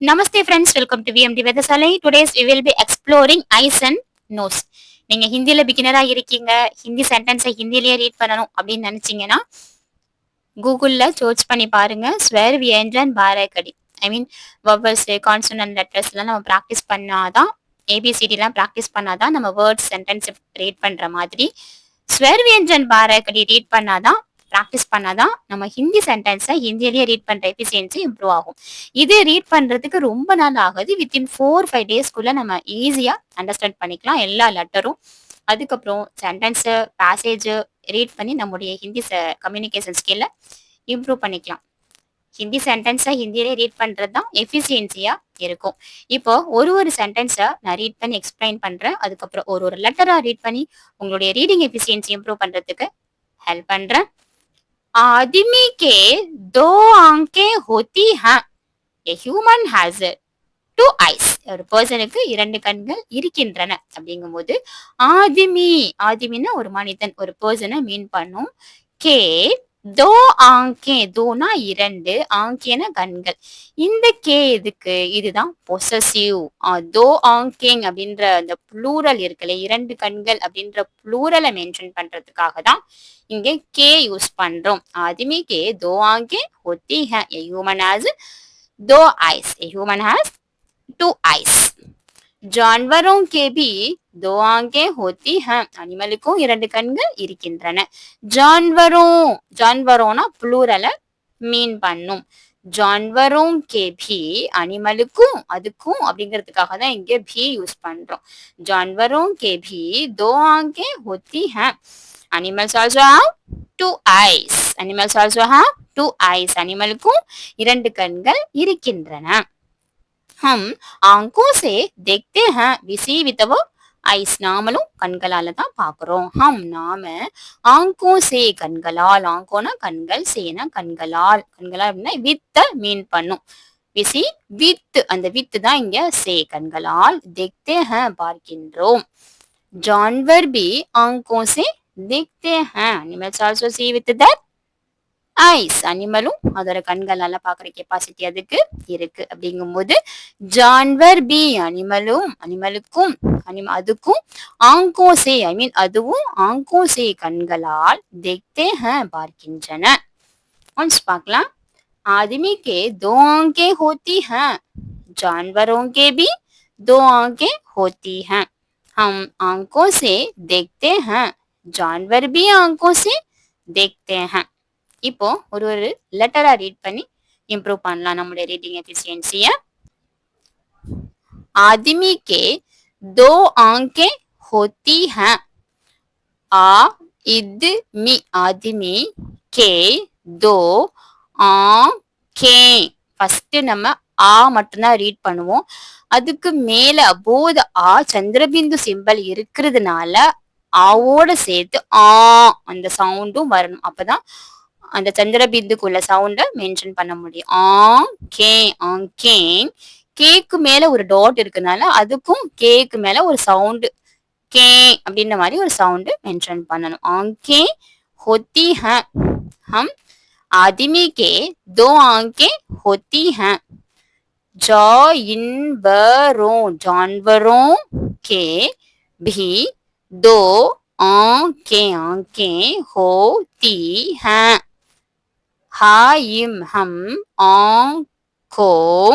Namaste friends, welcome to VMD Vedasalai. Today we will be exploring eyes and nose. நீங்க ஹிந்தில பிகினரா இருக்கீங்க, ஹிந்தி சென்டென்ஸை ஹிந்திலேயே read பண்ணணும் அப்படின்னு நினைச்சீங்கன்னா கூகுள்ல சர்ச் பண்ணி பாருங்க. ஸ்வேர் வியஞ்சன் பாரகடி. ஐ மீன் வவல்ஸ் கான்சனன்ட் லெட்டர்ஸ் எல்லாம் நம்ம ப்ராக்டிஸ் பண்ணாதான், ஏபிசிடிலாம் ப்ராக்டிஸ் பண்ணாதான் நம்ம வேர்ட்ஸ் சென்டென்ஸ் ரீட் பண்ற மாதிரி ஸ்வேர் வியஞ்சன் பாரகடி ரீட் பண்ணாதான், ப்ராக்டிஸ் பண்ணாதான் நம்ம ஹிந்தி சென்டென்ஸை ஹிந்திலேயே ரீட் பண்ற எஃபிசியன்சி இம்ப்ரூவ் ஆகும். இது ரீட் பண்றதுக்கு ரொம்ப நாள் ஆகுது. வித்தின் 4-5 டேஸ்க்குள்ள நம்ம ஈஸியா அண்டர்ஸ்டாண்ட் பண்ணிக்கலாம் எல்லா லெட்டரும். அதுக்கப்புறம் சென்டென்ஸ் பேசேஜ் ரீட் பண்ணி நம்முடைய ஹிந்தி கம்யூனிகேஷன் ஸ்கில்ல இம்ப்ரூவ் பண்ணிக்கலாம். ஹிந்தி சென்டென்ஸை ஹிந்தியிலே ரீட் பண்றது தான் எஃபிசியன்சியா இருக்கும். இப்போ ஒரு சென்டென்ஸை நான் ரீட் பண்ணி எக்ஸ்பிளைன் பண்றேன். அதுக்கப்புறம் ஒரு லெட்டரா ரீட் பண்ணி உங்களுடைய ரீடிங் எஃபிசியன்சி இம்ப்ரூவ் பண்றதுக்கு हेल्प பண்றேன். आदमी के 2 आंखें होती हैं. A human has 2 eyes. ஒரு பர்சனுக்கு 2 கண்கள் இருக்கின்றன அப்படிங்கும்போது ஆதிமின்னா ஒரு மனிதன், ஒரு பர்சனை மீன் பண்ணும். கே தோ ஆங்கே, தோனா 2, ஆங்கேன கண்கள். இந்த கே எதுக்கு? இதுதான் பொசசிவ். தோ ஆங்கேங் அப்படின்ற அந்த ப்ளூரல் இருக்குல்ல, 2 கண்கள் அப்படின்ற ப்ளூரலை மென்ஷன் பண்றதுக்காக தான் இங்கே கே யூஸ் பண்றோம். आदमी के 2 आंखें होती हैं. A human has 2 eyes. A human has 2 eyes. जानवरों के भी 2 आंखें होती हैं. அனிமலுக்கும் 2 கண்கள் இருக்கின்றன. ஜான்வரோனா புளூரல மீன் பண்ணும். ஜான்வரோं के भी, அனிமலுக்கும் அதுக்கும் அப்படிங்கிறதுக்காக தான் இங்க भी யூஸ் பண்றோம். जानवरों के भी 2 आंखें होती हैं. Animals also have 2 eyes. Animals also have 2 eyes. அனிமலுக்கும் 2 கண்கள் இருக்கின்றன. हम आंखों से देखते हैं. விசி வித் ஐஸ், நாமளும் கண்களால தான் பாக்குறோம். நாம ஆங்கோ சே, கண்களால். ஆங்கோனா கண்கள், சேனா கண்களால். கண்களால் அப்படின்னா வித்த மீன் பண்ணும். விசி வித், அந்த வித்து தான் இங்க சே, கண்களால். देखते हैं பார்க்கின்றோம். जानवर भी आंखों से देखते हैं. Animals also see with their eyes. அனிமலும் அதோட கண்களால பாக்குற கெப்பாசிட்டி அதுக்கு இருக்கு. அப்படிங்கும்போது ஜான்வர் பி, அனிமலுக்கும் அதுக்கும் ஆங்கோசே, ஐ மீன் அதுவும் ஆங்கோசே கண்களால் देखते हैं பார்க்கின்றன. ஒன்ஸ் பார்க்கலாம். आदमी के 2 आंखें होती हैं. जानवरों के भी 2 आंखें होती हैं. हम आंखों से देखते हैं. जानवर भी आंखों से देखते हैं. இப்போ ஒரு லெட்டரா ரீட் பண்ணி இம்ப்ரூவ் பண்ணலாம் நம்மளுடைய ரீடிங் எஃபிஷியன்சிய. आदमी के 2 आंखें होती हैं. आदमी, आदमी के 2 आंखें. ஃபர்ஸ்ட் நம்ம மட்டும்தான் ரீட் பண்ணுவோம். அதுக்கு மேல போது சந்திரபிந்து சிம்பல் இருக்கிறதுனால ஆவோட சேர்த்து அந்த சவுண்டும் வரணும். அப்பதான் அந்த சந்திரபிந்துக்குள்ள சவுண்ட மென்ஷன் பண்ண முடியும். ஆங்கே, கேக்கு மேல ஒரு டாட் இருக்குனால அதுக்கும் கேக்கு மேல ஒரு சவுண்டு, கே அப்படின்ற மாதிரி ஒரு சவுண்டு மென்ஷன் பண்ணணும். ஆங்கே होती हैं. हम आदमी के 2 आंखें होती हैं. जानवरों के भी 2 आंखें होती हैं. हम आंखों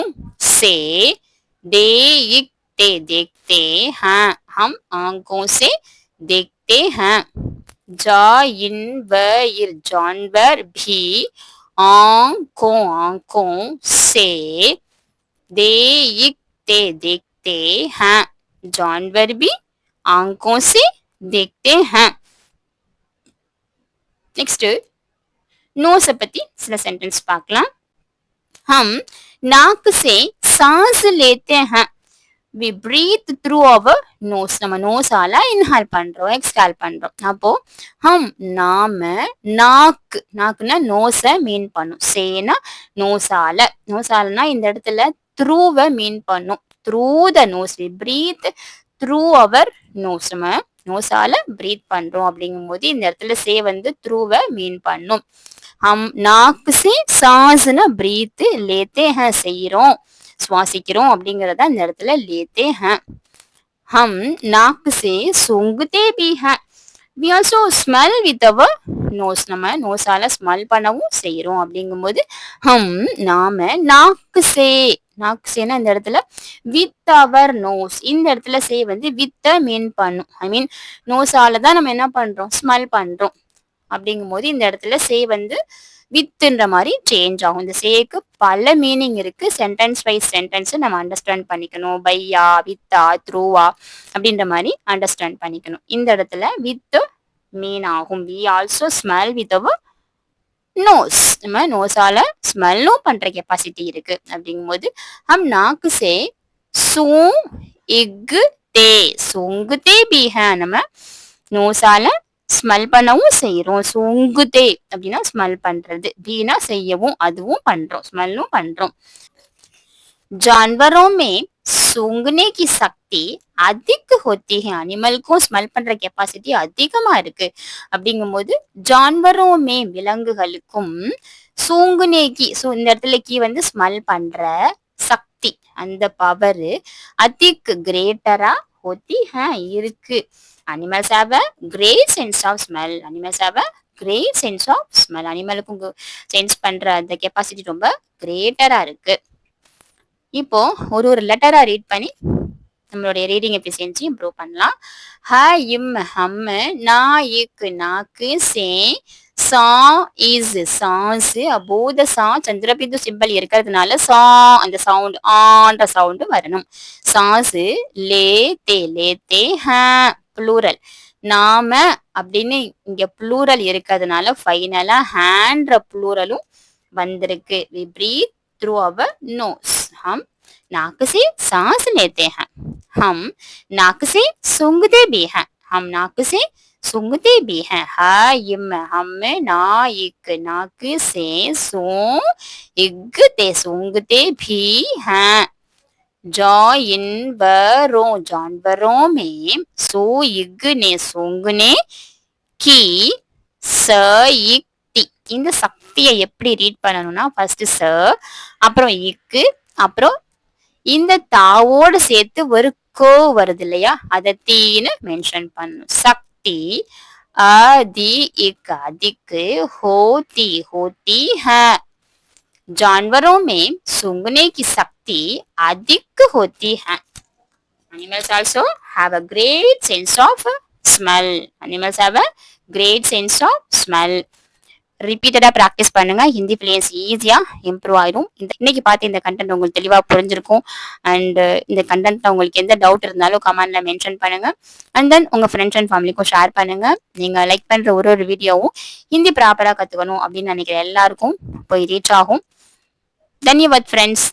से देखते हैं. हम आंखों से देखते हैं. जानवर भी आंखों से देखते हैं. जानवर भी आंखों से देखते हैं. नेक्स्ट नोस பத்தி சில சென்டென்ஸ் பார்க்கலாம். हम नाक से सांस लेते हैं. we breathe through our nose. நம்ம நோஸால இன்ஹேல் பண்றோம், எக்ஸ்ஹேல் பண்றோம். அப்போ நாம நாக்குனா நோஸ மீன் பண்ணும். சேனா நோஸாலனா இந்த இடத்துல த்ரூவை மீன் பண்ணும். Through the nose we breathe through our nose. நம்ம நோஸால பிரீத் பண்றோம் அப்படிங்கும்போது இந்த இடத்துல சே த்ரூவை மீன் பண்ணும். हम नाक से सांस न ब्रीथ लेते हैं செய்யறோம். சுவாசிக்கிறோம் அப்படிங்கறத இந்த இடத்துல லேத்தே ஹம். ஹம் நாக்கு சே சூங்குதே பி ஹம். we also smell with our nose. நம்ம நோஸால ஸ்மெல் பண்ணவும் செய்யறோம் அப்படிங்கும்போது ஹம் நாம நாக்கு சேனா இந்த இடத்துல வித் அவர் நோஸ். இந்த இடத்துல சே வந்து வித்த மீன் பண்ணும். ஐ மீன் நோஸால தான் நம்ம என்ன பண்றோம், ஸ்மெல் பண்றோம். அப்படிங்கும்போது இந்த இடத்துல சே வந்து வித்ன்ற மாதிரி சேஞ்ச் ஆகும். இந்த சேக்கு பல மீனிங் இருக்கு. சென்டென்ஸ் வைஸ் சென்டென்ஸ் நம்ம அண்டர்ஸ்டாண்ட் பண்ணிக்கணும். பையா, வித்தா, த்ரூவா அப்படின்ற மாதிரி அண்டர்ஸ்டாண்ட் பண்ணிக்கணும். இந்த இடத்துல வித் மீன் ஆகும். We also smell with our nose. நம்ம நோஸால ஸ்மெல்லும் பண்ற கெப்பாசிட்டி இருக்கு. அப்படிங்கும்போது ஹம் நாக்கு சே சூங் இக் தே சூங்குதே பீஹ. நம்ம நோஸால ஸ்மெல் பண்ணவும் செய்யறோம். சூங்குதே அப்படின்னா ஸ்மெல் பண்றது, பீனா செய்யவும் அதுவும் பண்றோம், ஸ்மெல்லும் பண்றோம். जानवरों में सूंघने की शक्ति அதிக होती है. அனிமலுக்கும் ஸ்மெல் பண்ற கெப்பாசிட்டி அதிகமா இருக்கு. அப்படிங்கும்போது ஜான்வரோமே விலங்குகளுக்கும் சூங்குனேக்கி இந்த இடத்துல கீ வந்து ஸ்மெல் பண்ற சக்தி, அந்த பவர் அதிக் கிரேட்டரா होती है இருக்கு. Animals have a great sense of smell. Animals have a great sense of smell. அனிமலுக்கும் சென்ஸ் பண்ற அந்த கெப்பாசிட்டி ரொம்ப கிரேட்டரா இருக்கு. இப்போ ஒரு லெட்டரா ரீட் பண்ணி நம்மளுடைய ரீடிங் எஃபிஷியன்சி இம்ப்ரூவ் பண்ணலாம். ஹ இம் ஹம் நா இக் நாக்கு சே சா இஸ் சாஸ் அபோத சா சந்திரபிந்து சிம்பல் இருக்கிறதுனால சா அந்த சவுண்ட் ஆன்ற சவுண்ட் வரணும். சாசு லே தே ஹ ப்ளூரல். நாம அப்படின்னு இங்க ப்ளூரல் இருக்கிறதுனால ஃபைனலா ஹேண்ட்ற ப்ளூரலும் வந்திருக்கு. We breathe through our nose. हम नाक से सांस लेते हैं. हम नाक से सूंघते भी हैं. हम नाक से सूंघते भी हैं. हा इम हम ना इक नाक से सूंघते भी हैं. जानवरों में सो इग ने सूंघने की स इक இந்த சக்தியை எப்படி ரீட் பண்ணணும்னா ஃபர்ஸ்ட் ச, அப்புறம் இக்கு, அப்புறம் இந்த தாவோடு சேர்த்து ஒரு கோ வருது இல்லையா, அதை தீன்னு மென்ஷன் பண்ணணும். சக்தி அதி இக் அதிக்கு ஹோத்தி ஹோத்தி है. जानवरों में सूंघने की शक्ति अधिक होती है. Animals also have a great sense of smell. Animals have a great sense of smell. ரிப்பீட்டடா ப்ராக்டிஸ் பண்ணுங்க. ஹிந்தி ஃப்ளூயன்சி ஈஸியா இம்ப்ரூவ் ஆயிடும். இன்னைக்கு பார்த்து இந்த கண்டென்ட் உங்களுக்கு தெளிவா புரிஞ்சிருக்கும். அண்ட் இந்த கண்டென்ட்ல உங்களுக்கு எந்த டவுட் இருந்தாலும் கமெண்ட்ல மென்ஷன் பண்ணுங்க. அண்ட் தென் உங்க ஃப்ரெண்ட்ஸ் அண்ட் ஃபேமிலிக்கும் ஷேர் பண்ணுங்க. நீங்க லைக் பண்ற ஒரு வீடியோவும் ஹிந்தி ப்ராப்பரா கத்துக்கணும் அப்படின்னு நினைக்கிற எல்லாருக்கும் போய் ரீச் ஆகும். தன்யவாத் ஃப்ரெண்ட்ஸ்.